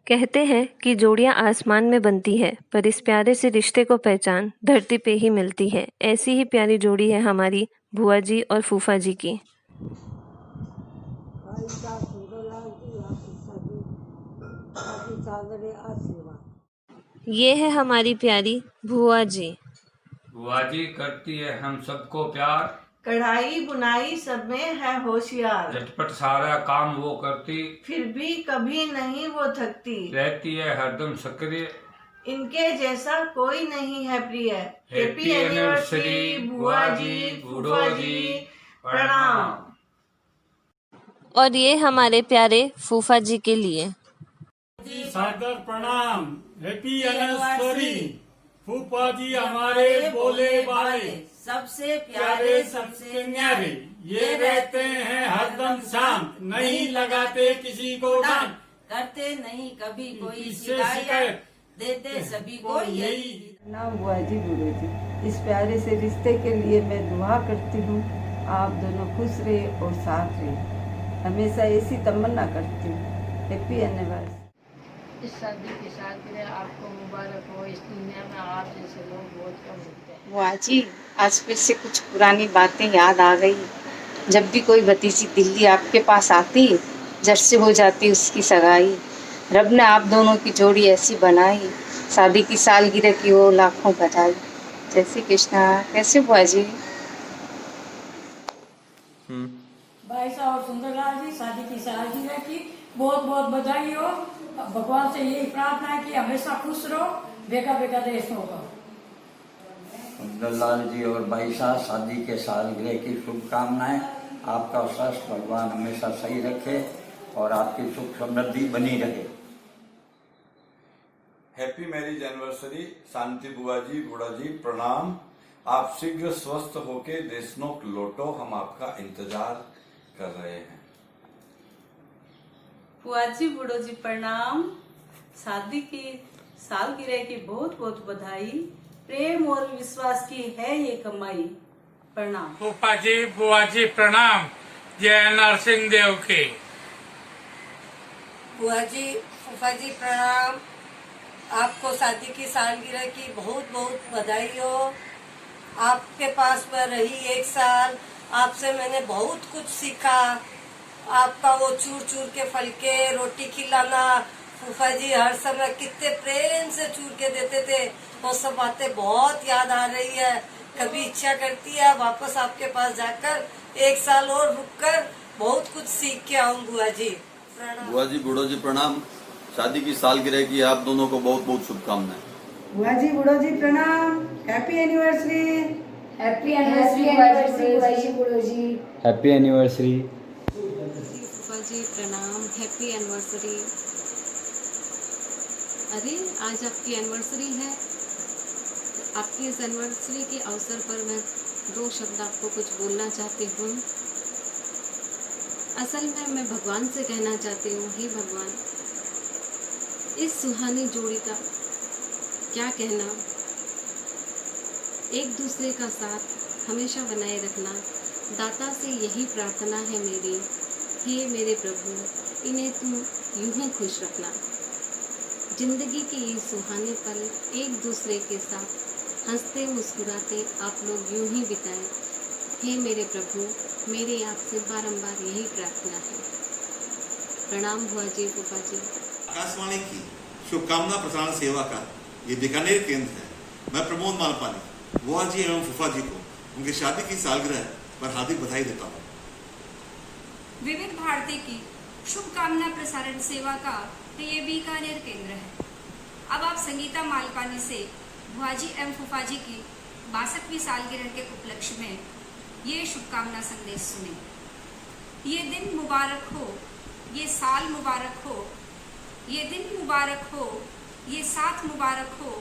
कहते हैं कि जोड़ियां आसमान में बनती है, पर इस प्यारे से रिश्ते को पहचान धरती पे ही मिलती है। ऐसी ही प्यारी जोड़ी है हमारी बुआ जी और फूफा जी की। ये है हमारी प्यारी बुआ जी। बुआ जी करती है हम सबको प्यार, कढ़ाई बुनाई सब में है होशियार, झटपट सारा काम वो करती, फिर भी कभी नहीं वो थकती, रहती है हरदम सक्रिय, इनके जैसा कोई नहीं है प्रिय। हैप्पी एनिवर्सरी बुआ जी, बूढ़ो जी, प्रणाम। और ये हमारे प्यारे फूफा जी के लिए। सादर प्रणाम। हैप्पी एनिवर्सरी फूफा जी हमारे बोले वाले, सबसे प्यारे सबसे न्यारे, ये रहते हैं हरदम शांत, नहीं लगाते किसी को डांट, करते नहीं कभी कोई इससे शिकायत, देते सभी को यही। नाम बुआ जी बूढ़ो जी। इस प्यारे से रिश्ते के लिए मैं दुआ करती हूँ, आप दोनों खुश रहे और साथ रहे, हमेशा ऐसी तमन्ना करती हूँ। Happy anniversary. इस शादी की सालगिरह आपको मुबारक हो। इस दुनिया में आप जैसे लोग बहुत कम मिलते हैं। बुआ जी, आज फिर से कुछ पुरानी बातें याद आ गई। जब भी कोई भतीजी दिल्ली आपके पास आती, झट से हो जाती उसकी सगाई। रब ने आप दोनों की जोड़ी ऐसी बनाई, शादी की सालगिरह की हो लाखों बधाई। जय श्री कृष्णा। कैसे बुआ जी? भाई साहब और सुंदरलाल जी, शादी की सालगिरह की बहुत बहुत बधाई हो। भगवान से यही प्रार्थना है कि हमेशा खुश रहो, बेगा बेगा देश होगा। सुंदरलाल जी और भाई साहब, शादी के सालगिरह की शुभकामनाएं। आपका स्वास्थ्य भगवान हमेशा सही रखे और आपकी सुख समृद्धि बनी रहे। हैप्पी मैरिज एनिवर्सरी शांति बुआ जी, बूढ़ा जी, प्रणाम। आप शीघ्र स्वस्थ होके देशनोक लौटो, हम आपका इंतजार कर रहे हैं। बुआ जी बूढ़ो जी प्रणाम। शादी की सालगिरह की बहुत बहुत बधाई। प्रेम और विश्वास की है ये कमाई। प्रणाम। फूफा जी बुआ जी प्रणाम। जय नरसिंह देव की। बुआ जी फूफा जी प्रणाम। आपको शादी की सालगिरह की बहुत बहुत बधाई हो। आपके पास मैं रही 1 साल, आपसे मैंने बहुत कुछ सीखा। आपका वो चूर चूर के फलके रोटी खिलाना, फूफा जी हर समय कितने प्रेम से चूर के देते थे, वो सब बातें बहुत याद आ रही है। कभी इच्छा करती है वापस आपके पास जाकर 1 साल और रुककर बहुत कुछ सीख के आऊँ। बुआ जी प्रणाम। बुआ जी बूढ़ो जी प्रणाम। शादी की सालगिरह की आप दोनों को बहुत बहुत शुभकामनाएं। बुआ जी बूढ़ो जी प्रणाम। Happy anniversary. हैप्पी एनिवर्सरी बुआ जी बूढ़ो जी। Happy anniversary. फूफा जी प्रणाम। Happy anniversary. अरे आज आपकी एनिवर्सरी है। आपकी इस एनिवर्सरी के अवसर पर मैं 2 शब्द आपको कुछ बोलना चाहती हूँ। असल में मैं भगवान से कहना चाहती हूँ, हे भगवान, इस सुहानी जोड़ी का क्या कहना, एक दूसरे का साथ हमेशा बनाए रखना, दाता से यही प्रार्थना है मेरी। हे मेरे प्रभु, इन्हें तुम यूं ही खुश रखना। जिंदगी के ये सुहाने पल एक दूसरे के साथ हंसते मुस्कुराते आप लोग यूं ही बिताएं। हे मेरे प्रभु, मेरी आपसे बारंबार यही प्रार्थना है। प्रणाम बुआ जी, फूफा जी। आकाशवाणी की शुभकामना प्रसारण सेवा का ये बीकानेर केंद्र है। मैं प्रमोद मालपानी बुआ जी एवं फूफा जी को उनकी शादी की सालगिरह पर हार्दिक बधाई देता हूँ। विविध भारती की शुभकामना प्रसारण सेवा का ये बीकानेर केंद्र है। अब आप संगीता मालपानी से बुआजी एवं फूफा जी की 62वीं सालगिरह के उपलक्ष्य में ये शुभकामना संदेश सुने। ये दिन मुबारक हो, ये साल मुबारक हो, ये दिन मुबारक हो, ये साथ मुबारक हो,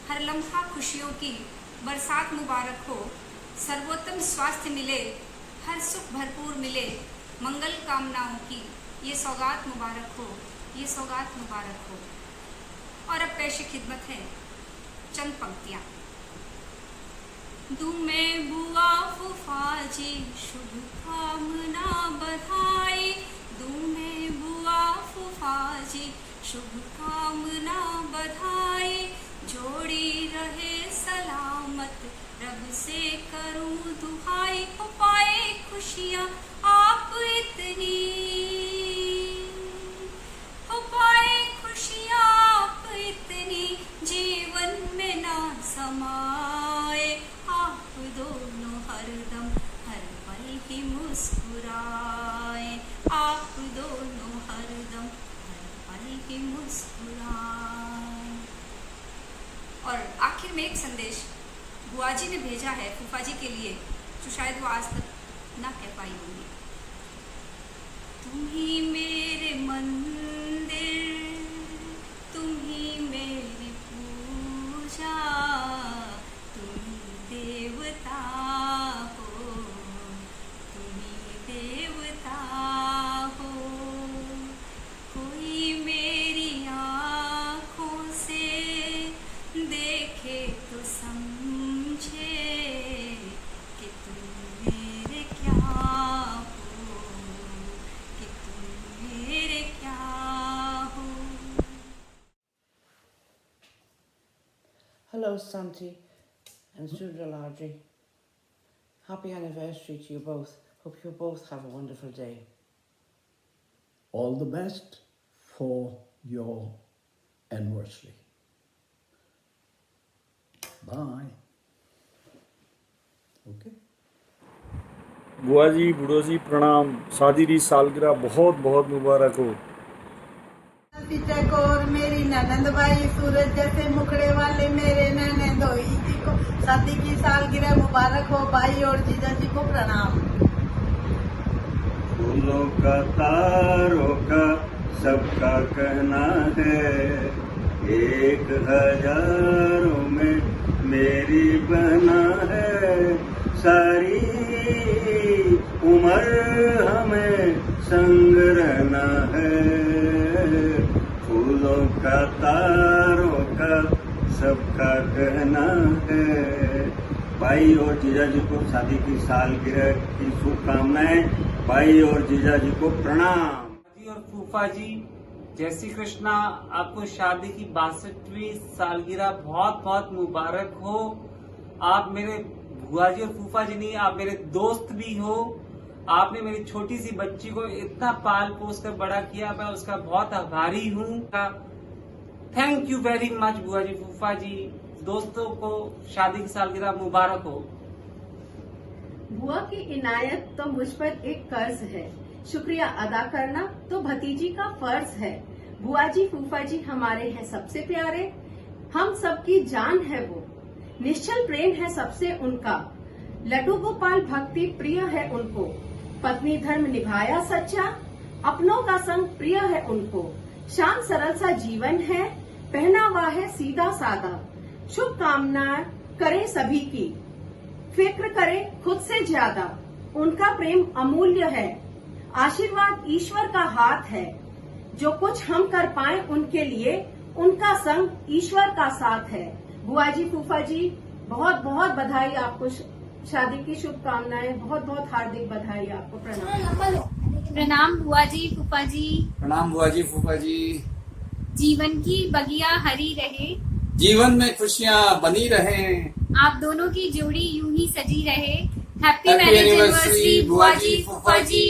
हर लम्हा खुशियों की बरसात मुबारक हो, सर्वोत्तम स्वास्थ्य मिले, हर सुख भरपूर मिले, मंगल कामनाओं की ये सौगात मुबारक हो, ये सौगात मुबारक हो। और अब पेश खिदमत है चंद पंक्तियाँ। दूमे बुआ फूफा जी शुभ कामना बधाई, दूमे बुआ फूफा जी शुभकामना बधाई, जोड़ी रहे सलामत, रब से करूं दुहाई, हो पाए खुशियाँ आप इतनी, हो पाए खुशियाँ आप इतनी, जीवन में ना समाए, आप दोनों हरदम हर पल ही मुस्कुराए, आप दोनों हरदम हर पल ही मुस्कुराए। और आखिर में एक संदेश बुआ जी ने भेजा है फूफा जी के लिए, जो शायद वो आज तक ना कह पाई होंगी। तुम ही मेरे मंदिर, तुम ही मेरी पूजा, तुम ही देवता हो, तुम ही देवता हो। कोई मेरी आँखों से देखे तो समझे कि तुम मेरे क्या हो, कि तुम मेरे क्या हो। Hello, Santi and Sudalaji. Happy anniversary to you both. Hope you both have a wonderful day. All the best for your anniversary. Bye. Okay. बुआ जी बूढ़ो जी प्रणाम। शादी की सालगिरह बहुत बहुत मुबारक हो। और मेरी ननंद भाई सूरज जैसे मुखड़े वाले मेरे ननंदोई जी को शादी की सालगिरह मुबारक हो। भाई और जीजा जी को प्रणाम। फूलों का तारों का सबका कहना है, 1000 में मेरी बहना है, सारी उम्र हमें संग रहना है। फूलों का तारों का सबका कहना है। भाई और जीजा जी को शादी की सालगिरह की शुभकामनाएं। भाई और जीजा जी को प्रणाम। और फूफा जी जय श्री कृष्णा, आपको शादी की 62वीं सालगिरह बहुत बहुत मुबारक हो। आप मेरे बुआ जी और फूफा जी नहीं, आप मेरे दोस्त भी हो। आपने मेरी छोटी सी बच्ची को इतना पाल पोस कर बड़ा किया, मैं उसका बहुत आभारी हूँ। थैंक यू वेरी मच बुआ जी फूफा जी। दोस्तों को शादी की सालगिरह मुबारक हो। बुआ की इनायत तो मुझ पर एक कर्ज है, शुक्रिया अदा करना तो भतीजी का फर्ज है। बुआ जी फूफा जी हमारे हैं सबसे प्यारे, हम सबकी जान है वो, निश्चल प्रेम है सबसे उनका। लड्डू गोपाल भक्ति प्रिय है उनको, पत्नी धर्म निभाया सच्चा, अपनों का संग प्रिय है उनको। शांत सरल सा जीवन है, पहनावा है सीधा सादा। शुभकामनाएं करें सभी की, फिक्र करें खुद से ज्यादा। उनका प्रेम अमूल्य है, आशीर्वाद ईश्वर का हाथ है। जो कुछ हम कर पाए उनके लिए, उनका संग ईश्वर का साथ है। बुआ जी फूफा जी बहुत बहुत बधाई आपको, शादी की शुभकामनाएं, बहुत बहुत हार्दिक बधाई आपको। प्रणाम। प्रणाम बुआ जी फूफा जी। प्रणाम बुआ जी फूफा जी। जीवन की बगिया हरी रहे, जीवन में खुशियाँ बनी रहे, आप दोनों की जोड़ी यूं ही सजी रहे। हैप्पी मैरिज एनिवर्सरी बुआ जी फूफा जी।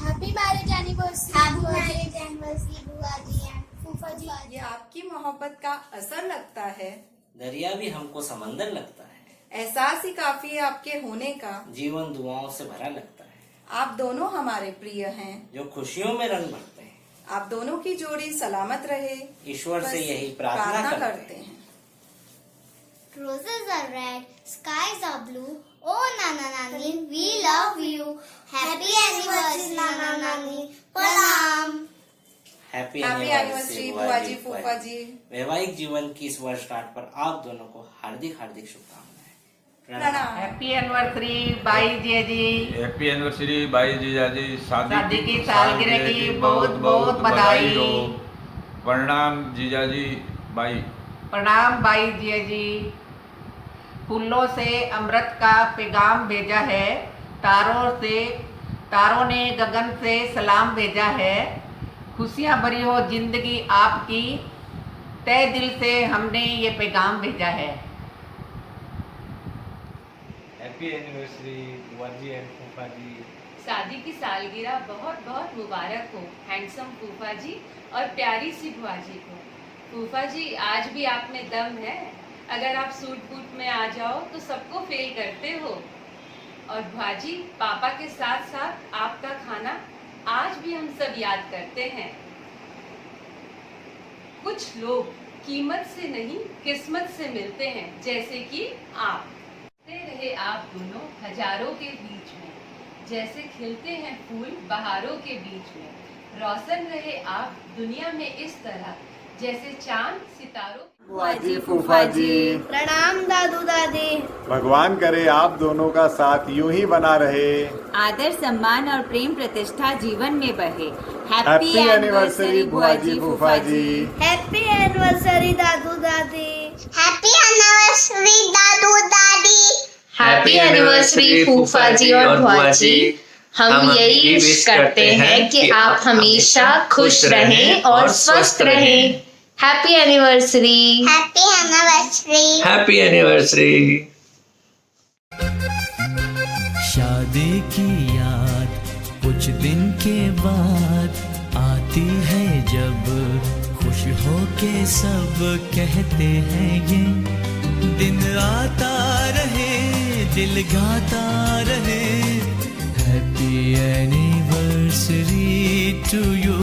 हैप्पी मैरिज एनिवर्सरी बुआ जी एंड फूफा जी। ये आपकी मोहब्बत का असर लगता है, दरिया भी हमको समंदर लगता है। एहसास ही काफी है आपके होने का, जीवन दुआओं से भरा लगता है। आप दोनों हमारे प्रिय हैं, जो खुशियों में रंग भरते हैं। आप दोनों की जोड़ी सलामत रहे, ईश्वर से यही प्रार्थना करते हैं। Roses are red, skies are blue. Oh Nana Nani, we love you. Happy anniversary Nana Nani. Pranam. Happy anniversary बुआ जी फूफा जी। वैवाहिक जीवन की इस वर्षगांठ पर आप दोनों को हार्दिक हार्दिक शुभकामनाएं। प्रणाम। हैप्पी एनिवर्सरी बाई जीजा जी। हैप्पी एनिवर्सरी बाई जीजा जी। शादी की सालगिरह की बहुत बहुत बधाई हो। प्रणाम जीजा जी बाई। प्रणाम बाई जीजा जी। फूलों से अमृत का पैगाम भेजा है, तारों ने गगन से सलाम भेजा है। खुशियाँ भरी हो जिंदगी आपकी, तय दिल से हमने ये पैगाम भेजा है। हैप्पी एनिवर्सरी बुआ जी एंड फूफा जी। शादी की सालगिरह बहुत बहुत मुबारक हो हैंडसम फूफा जी और प्यारी सी बुआ जी को। फूफा जी आज भी आप में दम है, अगर आप सूट बूट में आ जाओ तो सबको फेल करते हो। और बुआ जी पापा के साथ साथ आपका खाना आज भी हम सब याद करते हैं। कुछ लोग कीमत से नहीं किस्मत से मिलते हैं, जैसे कि आप। खिलते रहे आप दोनों हजारों के बीच में, जैसे खिलते हैं फूल बहारों के बीच में। रोशन रहे आप दुनिया में इस तरह, जैसे चांद सितारों। बुआ जी फूफा जी प्रणाम दादू दादी। भगवान करे आप दोनों का साथ यूं ही बना रहे, आदर सम्मान और प्रेम प्रतिष्ठा जीवन में बहे। हैप्पी एनिवर्सरी बुआ जी फूफा जी। हैप्पी एनिवर्सरी दादू दादी। हैप्पी एनिवर्सरी दादू दादी। हैप्पी एनिवर्सरी फूफा जी और बुआ जी। हम यही विश करते हैं कि आप हमेशा खुश रहें और स्वस्थ रहें। Happy anniversary. Happy anniversary. Happy anniversary. शादी की याद कुछ दिन के बाद आती है जब खुश होके सब कहते हैं ये दिन आता रहे दिल गाता रहे। Happy anniversary to you.